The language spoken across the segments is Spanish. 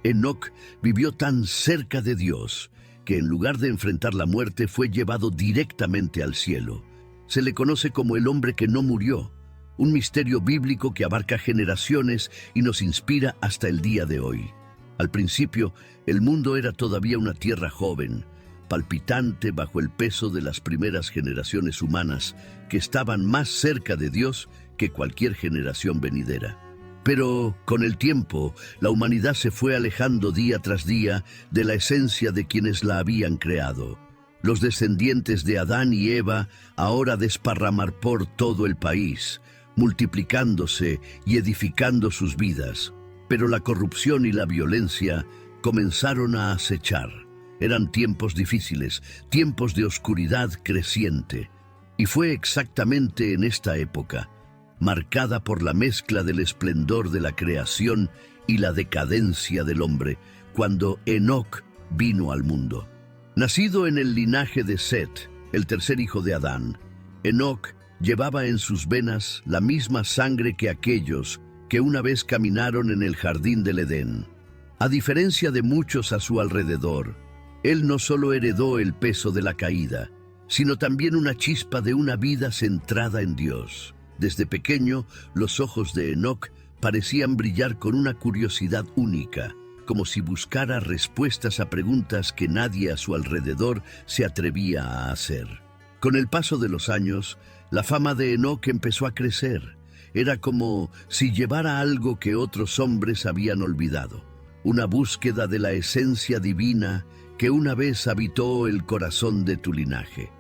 Enoc vivió tan cerca de Dios que en lugar de enfrentar la muerte fue llevado directamente al cielo. Se le conoce como el hombre que no murió, un misterio bíblico que abarca generaciones y nos inspira hasta el día de hoy. Al principio, el mundo era todavía una tierra joven, palpitante bajo el peso de las primeras generaciones humanas que estaban más cerca de Dios que cualquier generación venidera. Pero con el tiempo, la humanidad se fue alejando día tras día de la esencia de quienes la habían creado. Los descendientes de Adán y Eva ahora desparramar por todo el país, multiplicándose y edificando sus vidas. Pero la corrupción y la violencia comenzaron a acechar. Eran tiempos difíciles, tiempos de oscuridad creciente. Y fue exactamente en esta época, marcada por la mezcla del esplendor de la creación y la decadencia del hombre, cuando Enoc vino al mundo. Nacido en el linaje de Set, el tercer hijo de Adán, Enoc llevaba en sus venas la misma sangre que aquellos que una vez caminaron en el jardín del Edén. A diferencia de muchos a su alrededor, él no solo heredó el peso de la caída, sino también una chispa de una vida centrada en Dios. Desde pequeño, los ojos de Enoc parecían brillar con una curiosidad única, como si buscara respuestas a preguntas que nadie a su alrededor se atrevía a hacer. Con el paso de los años, la fama de Enoc empezó a crecer. Era como si llevara algo que otros hombres habían olvidado, una búsqueda de la esencia divina que una vez habitó el corazón de tu linaje.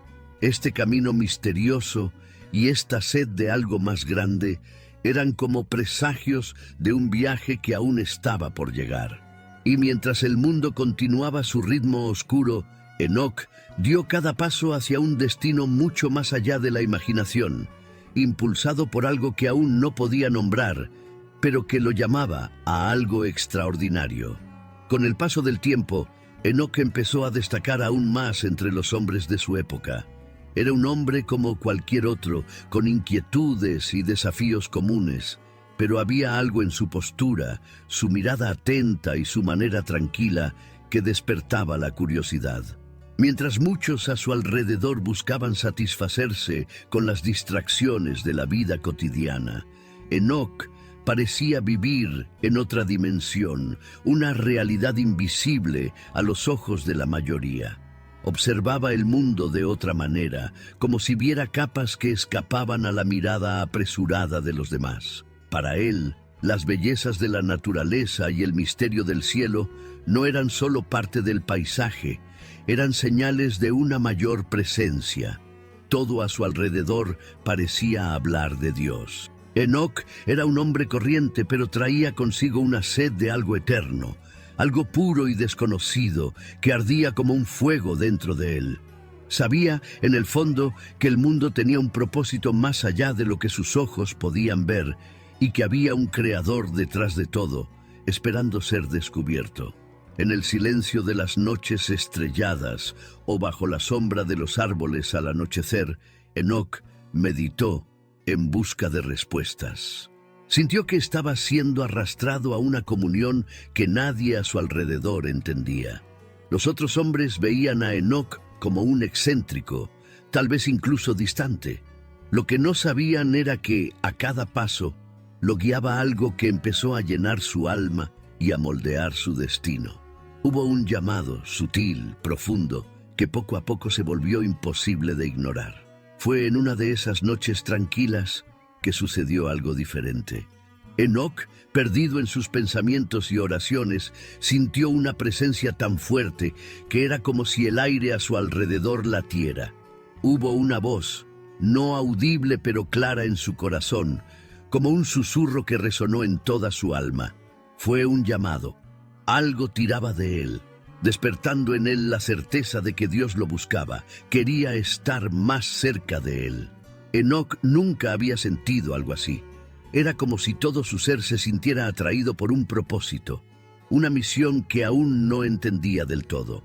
Este camino misterioso y esta sed de algo más grande eran como presagios de un viaje que aún estaba por llegar. Y mientras el mundo continuaba su ritmo oscuro, Enoc dio cada paso hacia un destino mucho más allá de la imaginación, impulsado por algo que aún no podía nombrar, pero que lo llamaba a algo extraordinario. Con el paso del tiempo, Enoc empezó a destacar aún más entre los hombres de su época. Era un hombre como cualquier otro, con inquietudes y desafíos comunes, pero había algo en su postura, su mirada atenta y su manera tranquila que despertaba la curiosidad. Mientras muchos a su alrededor buscaban satisfacerse con las distracciones de la vida cotidiana, Enoc parecía vivir en otra dimensión, una realidad invisible a los ojos de la mayoría. Observaba el mundo de otra manera, como si viera capas que escapaban a la mirada apresurada de los demás. Para él, las bellezas de la naturaleza y el misterio del cielo no eran solo parte del paisaje, eran señales de una mayor presencia. Todo a su alrededor parecía hablar de Dios. Enoc era un hombre corriente, pero traía consigo una sed de algo eterno, algo puro y desconocido que ardía como un fuego dentro de él. Sabía, en el fondo, que el mundo tenía un propósito más allá de lo que sus ojos podían ver y que había un creador detrás de todo, esperando ser descubierto. En el silencio de las noches estrelladas o bajo la sombra de los árboles al anochecer, Enoc meditó en busca de respuestas. Sintió que estaba siendo arrastrado a una comunión que nadie a su alrededor entendía. Los otros hombres veían a Enoc como un excéntrico, tal vez incluso distante. Lo que no sabían era que, a cada paso, lo guiaba algo que empezó a llenar su alma y a moldear su destino. Hubo un llamado sutil, profundo, que poco a poco se volvió imposible de ignorar. Fue en una de esas noches tranquilas que sucedió algo diferente. Enoc, perdido en sus pensamientos y oraciones, sintió una presencia tan fuerte que era como si el aire a su alrededor latiera. Hubo una voz, no audible pero clara en su corazón, como un susurro que resonó en toda su alma. Fue un llamado. Algo tiraba de él, despertando en él la certeza de que Dios lo buscaba, quería estar más cerca de él. Enoc nunca había sentido algo así. Era como si todo su ser se sintiera atraído por un propósito, una misión que aún no entendía del todo.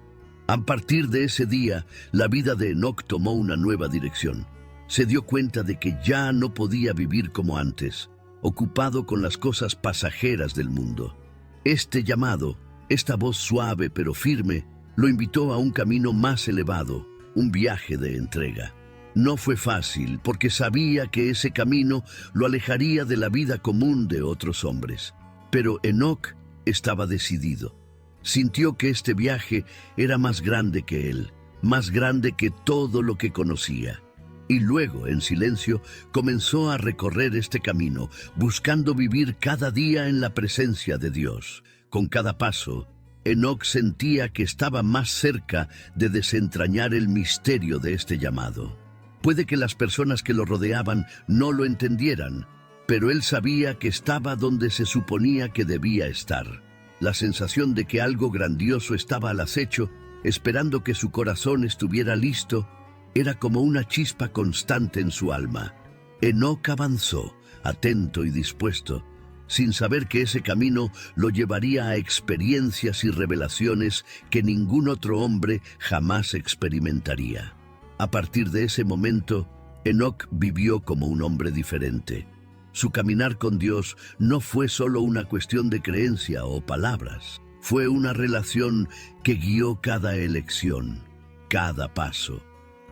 A partir de ese día, la vida de Enoc tomó una nueva dirección. Se dio cuenta de que ya no podía vivir como antes, ocupado con las cosas pasajeras del mundo. Este llamado, Esta voz suave pero firme lo invitó a un camino más elevado, un viaje de entrega. No fue fácil, porque sabía que ese camino lo alejaría de la vida común de otros hombres. Pero Enoc estaba decidido. Sintió que este viaje era más grande que él, más grande que todo lo que conocía. Y luego, en silencio, comenzó a recorrer este camino, buscando vivir cada día en la presencia de Dios. Con cada paso, Enoc sentía que estaba más cerca de desentrañar el misterio de este llamado. Puede que las personas que lo rodeaban no lo entendieran, pero él sabía que estaba donde se suponía que debía estar. La sensación de que algo grandioso estaba al acecho, esperando que su corazón estuviera listo, era como una chispa constante en su alma. Enoc avanzó, atento y dispuesto, sin saber que ese camino lo llevaría a experiencias y revelaciones que ningún otro hombre jamás experimentaría. A partir de ese momento, Enoc vivió como un hombre diferente. Su caminar con Dios no fue solo una cuestión de creencia o palabras. Fue una relación que guió cada elección, cada paso.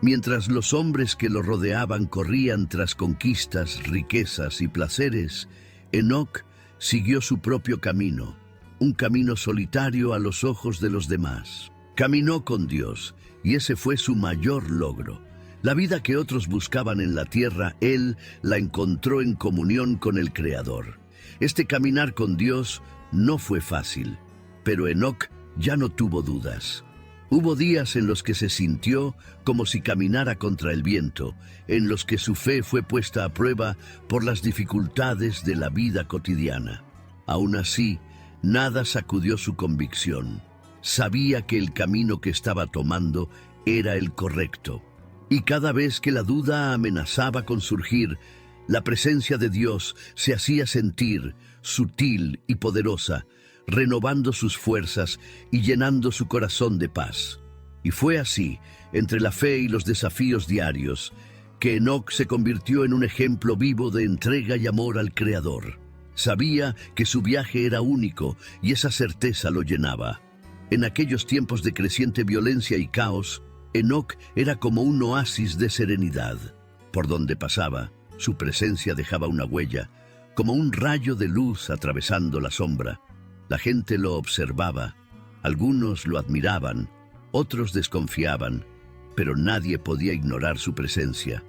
Mientras los hombres que lo rodeaban corrían tras conquistas, riquezas y placeres, Enoc siguió su propio camino, un camino solitario a los ojos de los demás. Caminó con Dios, y ese fue su mayor logro. La vida que otros buscaban en la tierra, él la encontró en comunión con el Creador. Este caminar con Dios no fue fácil, pero Enoc ya no tuvo dudas. Hubo días en los que se sintió como si caminara contra el viento, en los que su fe fue puesta a prueba por las dificultades de la vida cotidiana. Aún así, nada sacudió su convicción. Sabía que el camino que estaba tomando era el correcto. Y cada vez que la duda amenazaba con surgir, la presencia de Dios se hacía sentir, sutil y poderosa, renovando sus fuerzas y llenando su corazón de paz. Y fue así, entre la fe y los desafíos diarios, que Enoc se convirtió en un ejemplo vivo de entrega y amor al Creador. Sabía que su viaje era único y esa certeza lo llenaba. En aquellos tiempos de creciente violencia y caos, Enoc era como un oasis de serenidad. Por donde pasaba, su presencia dejaba una huella, como un rayo de luz atravesando la sombra. La gente lo observaba, algunos lo admiraban, otros desconfiaban, pero nadie podía ignorar su presencia.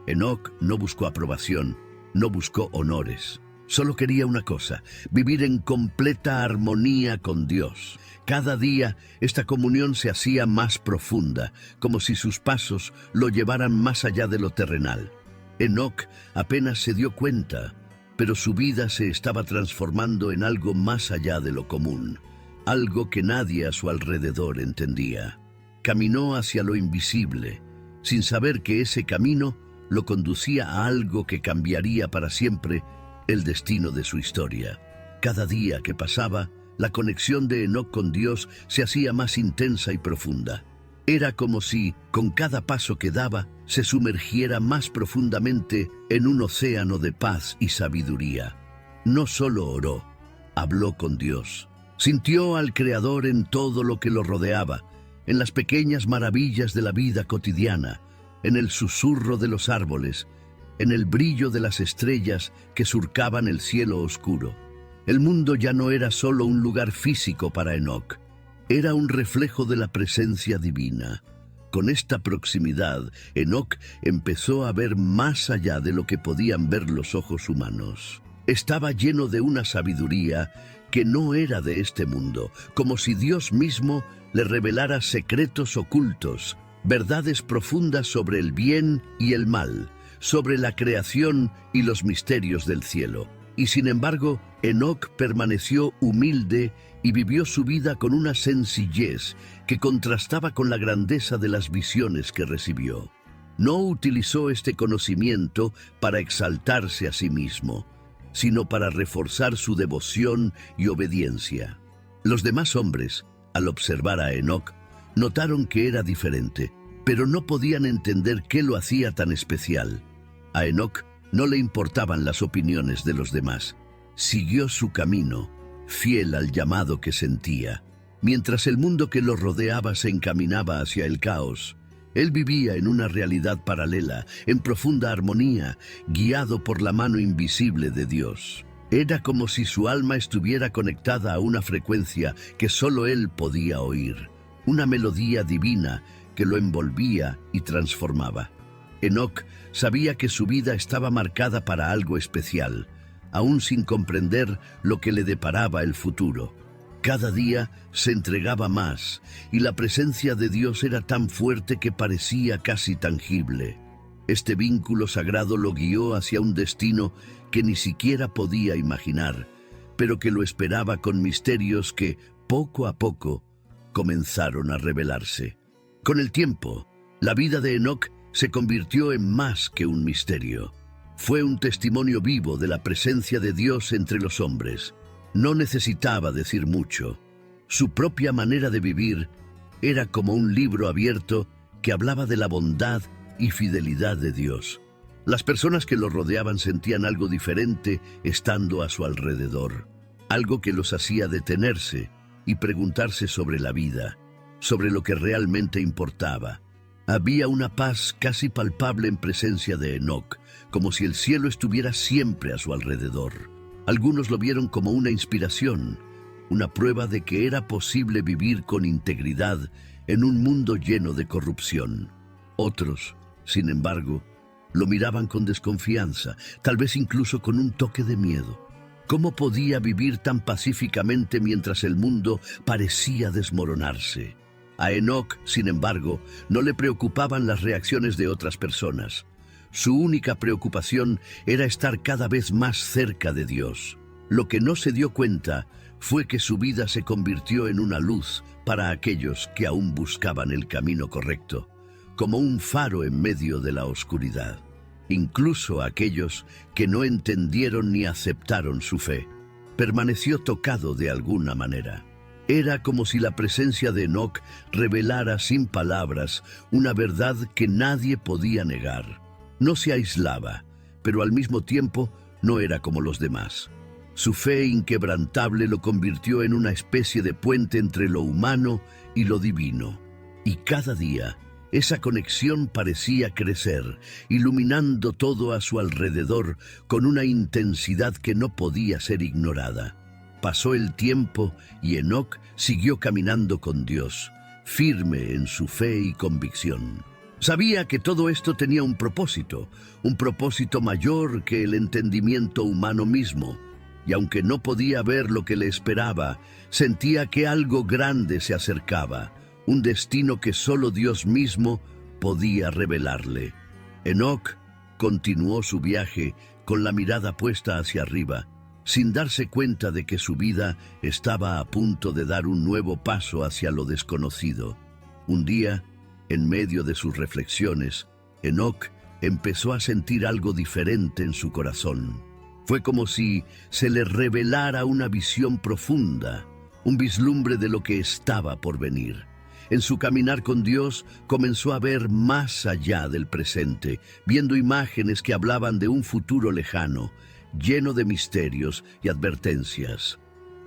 Enoc no buscó aprobación, no buscó honores. Solo quería una cosa: vivir en completa armonía con Dios. Cada día esta comunión se hacía más profunda, como si sus pasos lo llevaran más allá de lo terrenal. Enoc apenas se dio cuenta, pero su vida se estaba transformando en algo más allá de lo común, algo que nadie a su alrededor entendía. Caminó hacia lo invisible, sin saber que ese camino lo conducía a algo que cambiaría para siempre el destino de su historia. Cada día que pasaba, la conexión de Enoc con Dios se hacía más intensa y profunda. Era como si, con cada paso que daba, se sumergiera más profundamente en un océano de paz y sabiduría. No solo oró, habló con Dios. Sintió al Creador en todo lo que lo rodeaba, en las pequeñas maravillas de la vida cotidiana, en el susurro de los árboles, en el brillo de las estrellas que surcaban el cielo oscuro. El mundo ya no era solo un lugar físico para Enoc, era un reflejo de la presencia divina. Con esta proximidad, Enoc empezó a ver más allá de lo que podían ver los ojos humanos. Estaba lleno de una sabiduría que no era de este mundo, como si Dios mismo le revelara secretos ocultos, verdades profundas sobre el bien y el mal, sobre la creación y los misterios del cielo. Y sin embargo, Enoc permaneció humilde y vivió su vida con una sencillez que contrastaba con la grandeza de las visiones que recibió. No utilizó este conocimiento para exaltarse a sí mismo, sino para reforzar su devoción y obediencia. Los demás hombres, al observar a Enoc, notaron que era diferente, pero no podían entender qué lo hacía tan especial. A Enoc no le importaban las opiniones de los demás. Siguió su camino, fiel al llamado que sentía. Mientras el mundo que lo rodeaba se encaminaba hacia el caos, él vivía en una realidad paralela, en profunda armonía, guiado por la mano invisible de Dios. Era como si su alma estuviera conectada a una frecuencia que solo él podía oír, una melodía divina que lo envolvía y transformaba. Enoc sabía que su vida estaba marcada para algo especial, aún sin comprender lo que le deparaba el futuro. Cada día se entregaba más, y la presencia de Dios era tan fuerte que parecía casi tangible. Este vínculo sagrado lo guió hacia un destino que ni siquiera podía imaginar, pero que lo esperaba con misterios que, poco a poco, comenzaron a revelarse. Con el tiempo, la vida de Enoc se convirtió en más que un misterio. Fue un testimonio vivo de la presencia de Dios entre los hombres. No necesitaba decir mucho. Su propia manera de vivir era como un libro abierto que hablaba de la bondad y fidelidad de Dios. Las personas que lo rodeaban sentían algo diferente estando a su alrededor, algo que los hacía detenerse y preguntarse sobre la vida, sobre lo que realmente importaba. Había una paz casi palpable en presencia de Enoc, como si el cielo estuviera siempre a su alrededor. Algunos lo vieron como una inspiración, una prueba de que era posible vivir con integridad en un mundo lleno de corrupción. Otros, sin embargo, lo miraban con desconfianza, tal vez incluso con un toque de miedo. ¿Cómo podía vivir tan pacíficamente mientras el mundo parecía desmoronarse? A Enoc, sin embargo, no le preocupaban las reacciones de otras personas. Su única preocupación era estar cada vez más cerca de Dios. Lo que no se dio cuenta fue que su vida se convirtió en una luz para aquellos que aún buscaban el camino correcto, como un faro en medio de la oscuridad. Incluso aquellos que no entendieron ni aceptaron su fe, permaneció tocado de alguna manera. Era como si la presencia de Enoc revelara sin palabras una verdad que nadie podía negar. No se aislaba, pero al mismo tiempo no era como los demás. Su fe inquebrantable lo convirtió en una especie de puente entre lo humano y lo divino. Y cada día, esa conexión parecía crecer, iluminando todo a su alrededor con una intensidad que no podía ser ignorada. Pasó el tiempo y Enoc siguió caminando con Dios, firme en su fe y convicción. Sabía que todo esto tenía un propósito mayor que el entendimiento humano mismo, y aunque no podía ver lo que le esperaba, sentía que algo grande se acercaba, un destino que solo Dios mismo podía revelarle. Enoc continuó su viaje con la mirada puesta hacia arriba, sin darse cuenta de que su vida estaba a punto de dar un nuevo paso hacia lo desconocido. Un día, en medio de sus reflexiones, Enoc empezó a sentir algo diferente en su corazón. Fue como si se le revelara una visión profunda, un vislumbre de lo que estaba por venir. En su caminar con Dios comenzó a ver más allá del presente, viendo imágenes que hablaban de un futuro lejano, lleno de misterios y advertencias.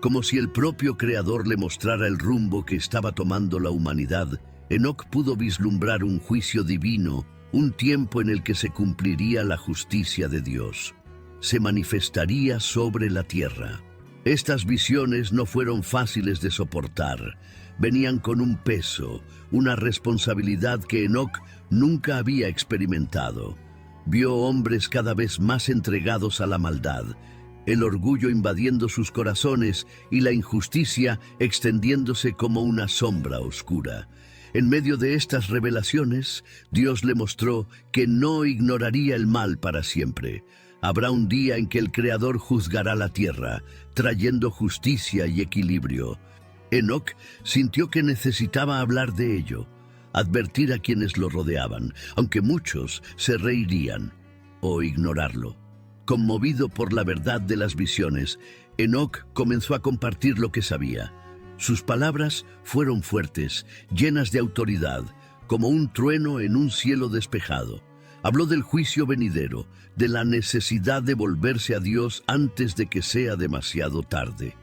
Como si el propio Creador le mostrara el rumbo que estaba tomando la humanidad, Enoc pudo vislumbrar un juicio divino, un tiempo en el que se cumpliría la justicia de Dios. Se manifestaría sobre la tierra. Estas visiones no fueron fáciles de soportar. Venían con un peso, una responsabilidad que Enoc nunca había experimentado. Vio hombres cada vez más entregados a la maldad, el orgullo invadiendo sus corazones y la injusticia extendiéndose como una sombra oscura. En medio de estas revelaciones, Dios le mostró que no ignoraría el mal para siempre. Habrá un día en que el Creador juzgará la tierra, trayendo justicia y equilibrio. Enoc sintió que necesitaba hablar de ello, advertir a quienes lo rodeaban, aunque muchos se reirían, o ignorarlo. Conmovido por la verdad de las visiones, Enoc comenzó a compartir lo que sabía. Sus palabras fueron fuertes, llenas de autoridad, como un trueno en un cielo despejado. Habló del juicio venidero, de la necesidad de volverse a Dios antes de que sea demasiado tarde.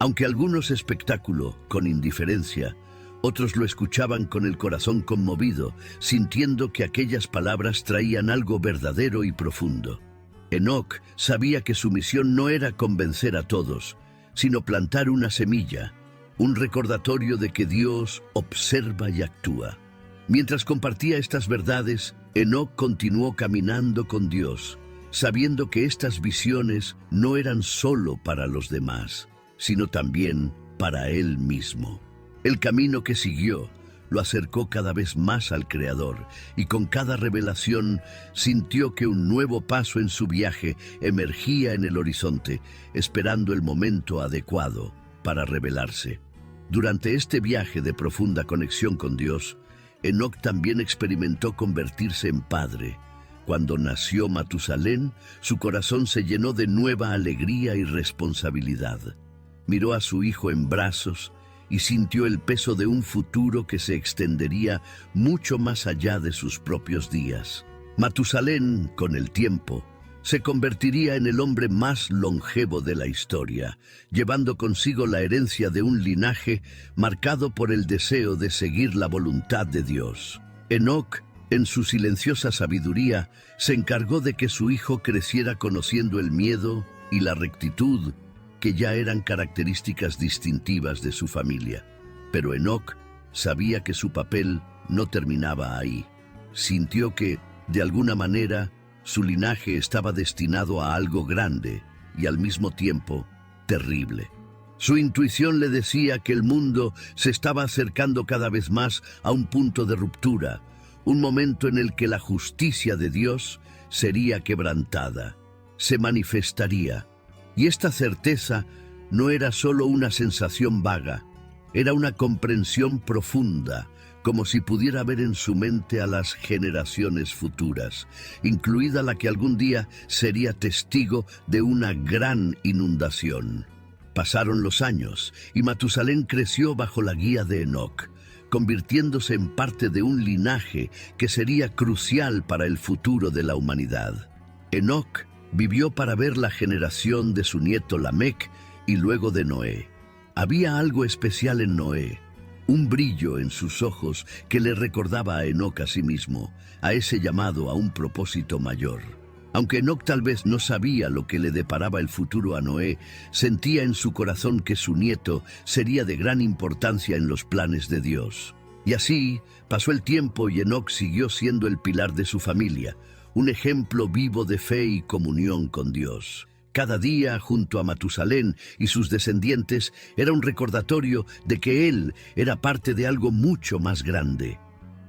Aunque algunos espectáculo con indiferencia, otros lo escuchaban con el corazón conmovido, sintiendo que aquellas palabras traían algo verdadero y profundo. Enoc sabía que su misión no era convencer a todos, sino plantar una semilla, un recordatorio de que Dios observa y actúa. Mientras compartía estas verdades, Enoc continuó caminando con Dios, sabiendo que estas visiones no eran solo para los demás, sino también para él mismo. El camino que siguió lo acercó cada vez más al Creador, y con cada revelación sintió que un nuevo paso en su viaje emergía en el horizonte, esperando el momento adecuado para revelarse. Durante este viaje de profunda conexión con Dios, Enoc también experimentó convertirse en padre. Cuando nació Matusalén, su corazón se llenó de nueva alegría y responsabilidad. Miró a su hijo en brazos y sintió el peso de un futuro que se extendería mucho más allá de sus propios días. Matusalén, con el tiempo, se convertiría en el hombre más longevo de la historia, llevando consigo la herencia de un linaje marcado por el deseo de seguir la voluntad de Dios. Enoc, en su silenciosa sabiduría, se encargó de que su hijo creciera conociendo el miedo y la rectitud, que ya eran características distintivas de su familia. Pero Enoc sabía que su papel no terminaba ahí. Sintió que, de alguna manera, su linaje estaba destinado a algo grande y al mismo tiempo terrible. Su intuición le decía que el mundo se estaba acercando cada vez más a un punto de ruptura, un momento en el que la justicia de Dios sería quebrantada, se manifestaría. Y esta certeza no era solo una sensación vaga, era una comprensión profunda, como si pudiera ver en su mente a las generaciones futuras, incluida la que algún día sería testigo de una gran inundación. Pasaron los años y Matusalén creció bajo la guía de Enoc, convirtiéndose en parte de un linaje que sería crucial para el futuro de la humanidad. Enoc vivió para ver la generación de su nieto Lamec y luego de Noé. Había algo especial en Noé, un brillo en sus ojos que le recordaba a Enoc a sí mismo, a ese llamado a un propósito mayor. Aunque Enoc tal vez no sabía lo que le deparaba el futuro a Noé, sentía en su corazón que su nieto sería de gran importancia en los planes de Dios. Y así pasó el tiempo y Enoc siguió siendo el pilar de su familia, un ejemplo vivo de fe y comunión con Dios. Cada día, junto a Matusalén y sus descendientes, era un recordatorio de que él era parte de algo mucho más grande.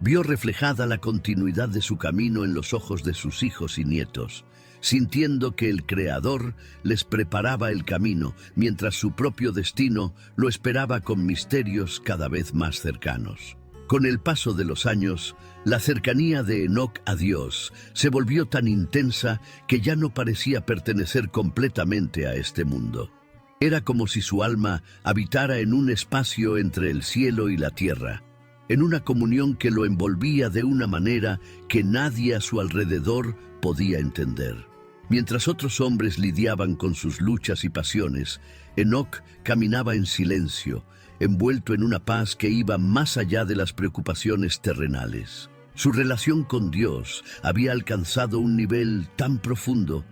Vio reflejada la continuidad de su camino en los ojos de sus hijos y nietos, sintiendo que el Creador les preparaba el camino, mientras su propio destino lo esperaba con misterios cada vez más cercanos. Con el paso de los años, la cercanía de Enoc a Dios se volvió tan intensa que ya no parecía pertenecer completamente a este mundo. Era como si su alma habitara en un espacio entre el cielo y la tierra, en una comunión que lo envolvía de una manera que nadie a su alrededor podía entender. Mientras otros hombres lidiaban con sus luchas y pasiones, Enoc caminaba en silencio, envuelto en una paz que iba más allá de las preocupaciones terrenales. Su relación con Dios había alcanzado un nivel tan profundo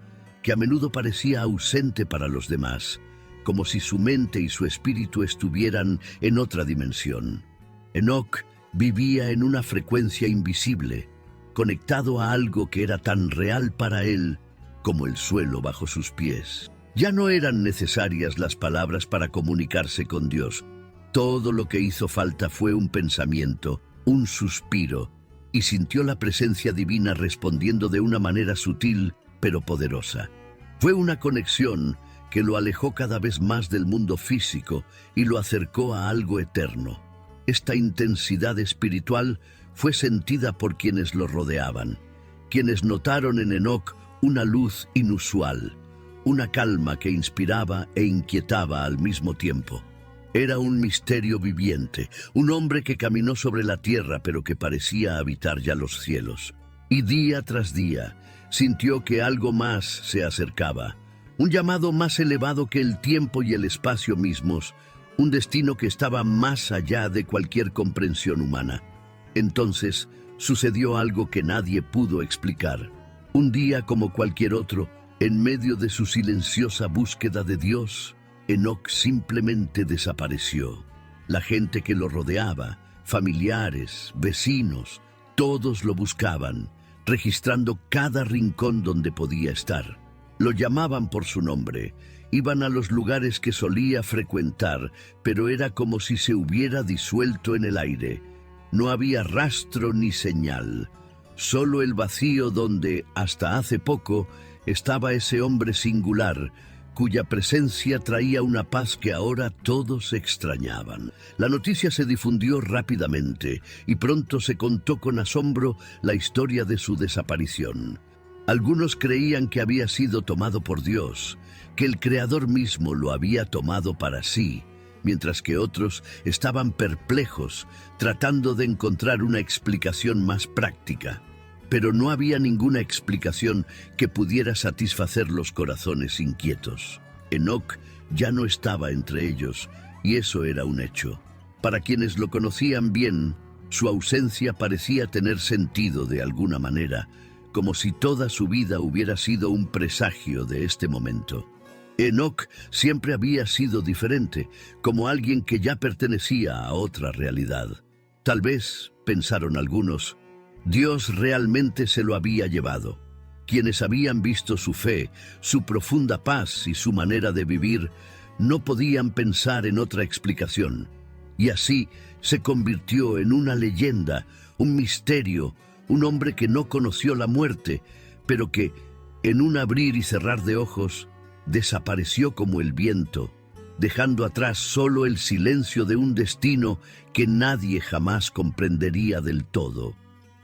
que a menudo parecía ausente para los demás, como si su mente y su espíritu estuvieran en otra dimensión. Enoc vivía en una frecuencia invisible, conectado a algo que era tan real para él como el suelo bajo sus pies. Ya no eran necesarias las palabras para comunicarse con Dios. Todo lo que hizo falta fue un pensamiento, un suspiro, y sintió la presencia divina respondiendo de una manera sutil pero poderosa. Fue una conexión que lo alejó cada vez más del mundo físico y lo acercó a algo eterno. Esta intensidad espiritual fue sentida por quienes lo rodeaban, quienes notaron en Enoc una luz inusual, una calma que inspiraba e inquietaba al mismo tiempo. Era un misterio viviente, un hombre que caminó sobre la tierra pero que parecía habitar ya los cielos. Y día tras día sintió que algo más se acercaba, un llamado más elevado que el tiempo y el espacio mismos, un destino que estaba más allá de cualquier comprensión humana. Entonces sucedió algo que nadie pudo explicar. Un día como cualquier otro, en medio de su silenciosa búsqueda de Dios, Enoc simplemente desapareció. La gente que lo rodeaba, familiares, vecinos, todos lo buscaban, registrando cada rincón donde podía estar. Lo llamaban por su nombre, iban a los lugares que solía frecuentar, pero era como si se hubiera disuelto en el aire. No había rastro ni señal, solo el vacío donde, hasta hace poco, estaba ese hombre singular, cuya presencia traía una paz que ahora todos extrañaban. La noticia se difundió rápidamente y pronto se contó con asombro la historia de su desaparición. Algunos creían que había sido tomado por Dios, que el Creador mismo lo había tomado para sí, mientras que otros estaban perplejos, tratando de encontrar una explicación más práctica. Pero no había ninguna explicación que pudiera satisfacer los corazones inquietos. Enoc ya no estaba entre ellos, y eso era un hecho. Para quienes lo conocían bien, su ausencia parecía tener sentido de alguna manera, como si toda su vida hubiera sido un presagio de este momento. Enoc siempre había sido diferente, como alguien que ya pertenecía a otra realidad. Tal vez, pensaron algunos, Dios realmente se lo había llevado. Quienes habían visto su fe, su profunda paz y su manera de vivir, no podían pensar en otra explicación. Y así se convirtió en una leyenda, un misterio, un hombre que no conoció la muerte, pero que, en un abrir y cerrar de ojos, desapareció como el viento, dejando atrás solo el silencio de un destino que nadie jamás comprendería del todo.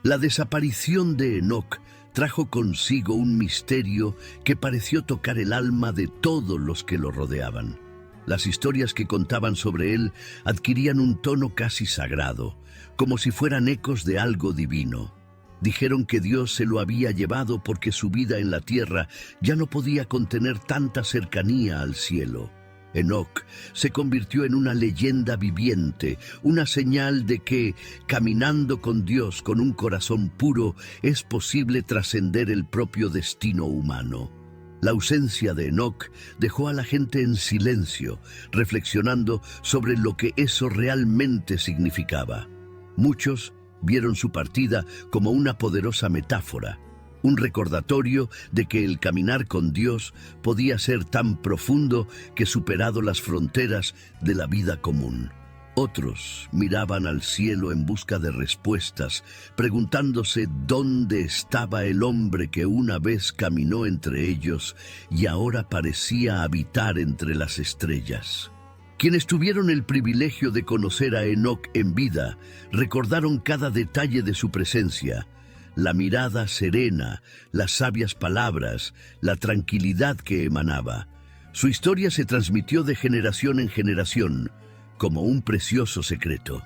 La desaparición de Enoc trajo consigo un misterio que pareció tocar el alma de todos los que lo rodeaban. Las historias que contaban sobre él adquirían un tono casi sagrado, como si fueran ecos de algo divino. Dijeron que Dios se lo había llevado porque su vida en la tierra ya no podía contener tanta cercanía al cielo. Enoc se convirtió en una leyenda viviente, una señal de que, caminando con Dios con un corazón puro, es posible trascender el propio destino humano. La ausencia de Enoc dejó a la gente en silencio, reflexionando sobre lo que eso realmente significaba. Muchos vieron su partida como una poderosa metáfora, un recordatorio de que el caminar con Dios podía ser tan profundo que superado las fronteras de la vida común. Otros miraban al cielo en busca de respuestas, preguntándose dónde estaba el hombre que una vez caminó entre ellos y ahora parecía habitar entre las estrellas. Quienes tuvieron el privilegio de conocer a Enoc en vida recordaron cada detalle de su presencia: la mirada serena, las sabias palabras, la tranquilidad que emanaba. Su historia se transmitió de generación en generación, como un precioso secreto.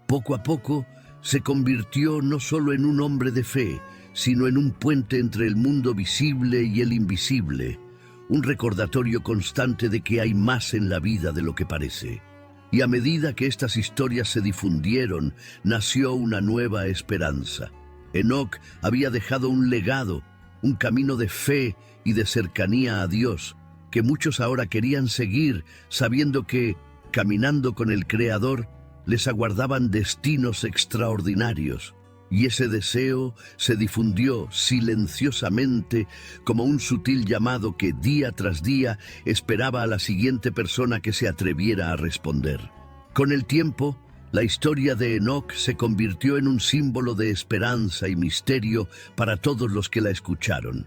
Poco a poco, se convirtió no solo en un hombre de fe, sino en un puente entre el mundo visible y el invisible, un recordatorio constante de que hay más en la vida de lo que parece. Y a medida que estas historias se difundieron, nació una nueva esperanza. Enoc había dejado un legado, un camino de fe y de cercanía a Dios, que muchos ahora querían seguir, sabiendo que, caminando con el Creador, les aguardaban destinos extraordinarios. Y ese deseo se difundió silenciosamente como un sutil llamado que día tras día esperaba a la siguiente persona que se atreviera a responder. Con el tiempo, la historia de Enoc se convirtió en un símbolo de esperanza y misterio para todos los que la escucharon.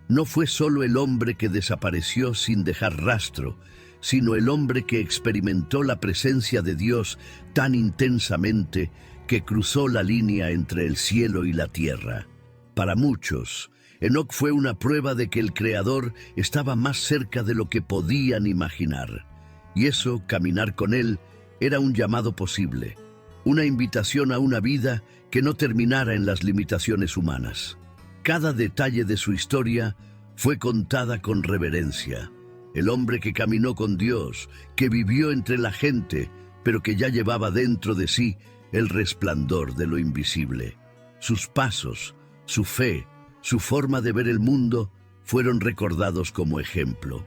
No fue solo el hombre que desapareció sin dejar rastro, sino el hombre que experimentó la presencia de Dios tan intensamente que cruzó la línea entre el cielo y la tierra. Para muchos, Enoc fue una prueba de que el Creador estaba más cerca de lo que podían imaginar. Y eso, caminar con él, era un llamado posible, una invitación a una vida que no terminara en las limitaciones humanas. Cada detalle de su historia fue contada con reverencia. el hombre que caminó con Dios, que vivió entre la gente, pero que ya llevaba dentro de sí el resplandor de lo invisible. Sus pasos, su fe, su forma de ver el mundo fueron recordados como ejemplo.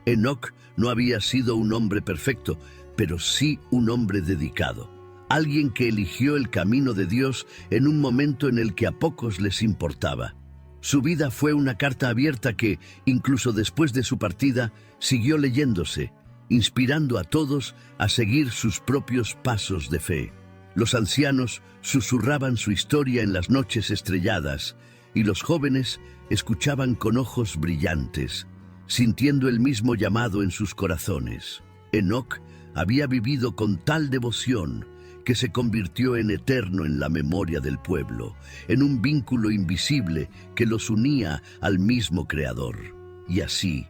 Enoc no había sido un hombre perfecto, pero sí un hombre dedicado. Alguien que eligió el camino de Dios en un momento en el que a pocos les importaba. Su vida fue una carta abierta que, incluso después de su partida, siguió leyéndose, inspirando a todos a seguir sus propios pasos de fe. Los ancianos susurraban su historia en las noches estrelladas, y los jóvenes escuchaban con ojos brillantes, sintiendo el mismo llamado en sus corazones. Enoc había vivido con tal devoción que se convirtió en eterno en la memoria del pueblo, en un vínculo invisible que los unía al mismo Creador. Y así,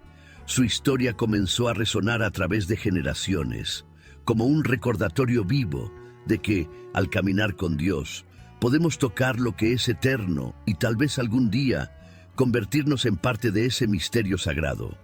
su historia comenzó a resonar a través de generaciones, como un recordatorio vivo de que, al caminar con Dios, podemos tocar lo que es eterno y tal vez algún día convertirnos en parte de ese misterio sagrado.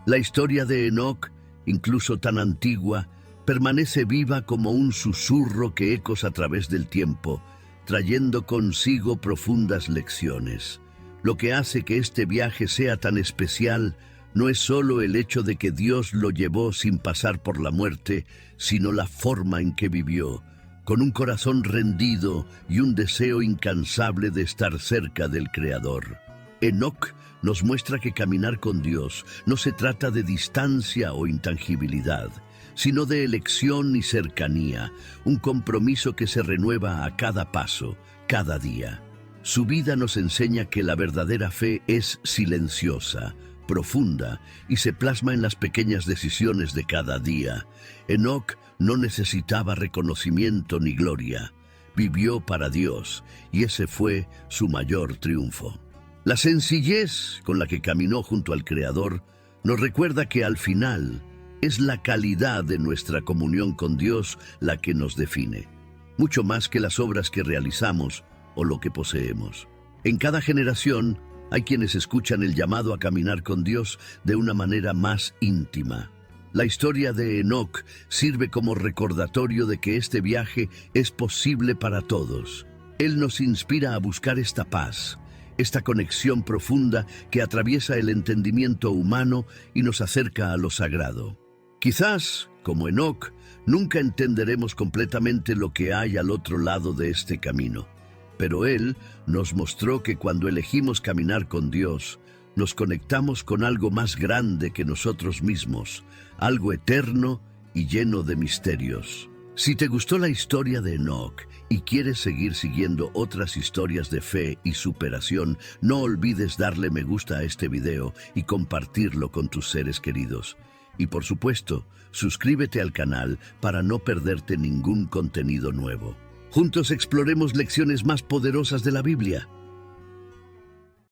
La historia de Enoc, incluso tan antigua, permanece viva como un susurro que ecos a través del tiempo, trayendo consigo profundas lecciones. Lo que hace que este viaje sea tan especial no es solo el hecho de que Dios lo llevó sin pasar por la muerte, sino la forma en que vivió, con un corazón rendido y un deseo incansable de estar cerca del Creador. Enoc nos muestra que caminar con Dios no se trata de distancia o intangibilidad, sino de elección y cercanía, un compromiso que se renueva a cada paso, cada día. Su vida nos enseña que la verdadera fe es silenciosa, profunda y se plasma en las pequeñas decisiones de cada día. Enoc no necesitaba reconocimiento ni gloria. Vivió para Dios y ese fue su mayor triunfo. La sencillez con la que caminó junto al Creador nos recuerda que al final es la calidad de nuestra comunión con Dios la que nos define, mucho más que las obras que realizamos o lo que poseemos. En cada generación hay quienes escuchan el llamado a caminar con Dios de una manera más íntima. La historia de Enoc sirve como recordatorio de que este viaje es posible para todos. Él nos inspira a buscar esta paz, esta conexión profunda que atraviesa el entendimiento humano y nos acerca a lo sagrado. Quizás, como Enoc, nunca entenderemos completamente lo que hay al otro lado de este camino, pero Él nos mostró que cuando elegimos caminar con Dios, nos conectamos con algo más grande que nosotros mismos, algo eterno y lleno de misterios. Si te gustó la historia de Enoc y quieres seguir siguiendo otras historias de fe y superación, no olvides darle me gusta a este video y compartirlo con tus seres queridos. Y por supuesto, suscríbete al canal para no perderte ningún contenido nuevo. Juntos exploremos lecciones más poderosas de la Biblia.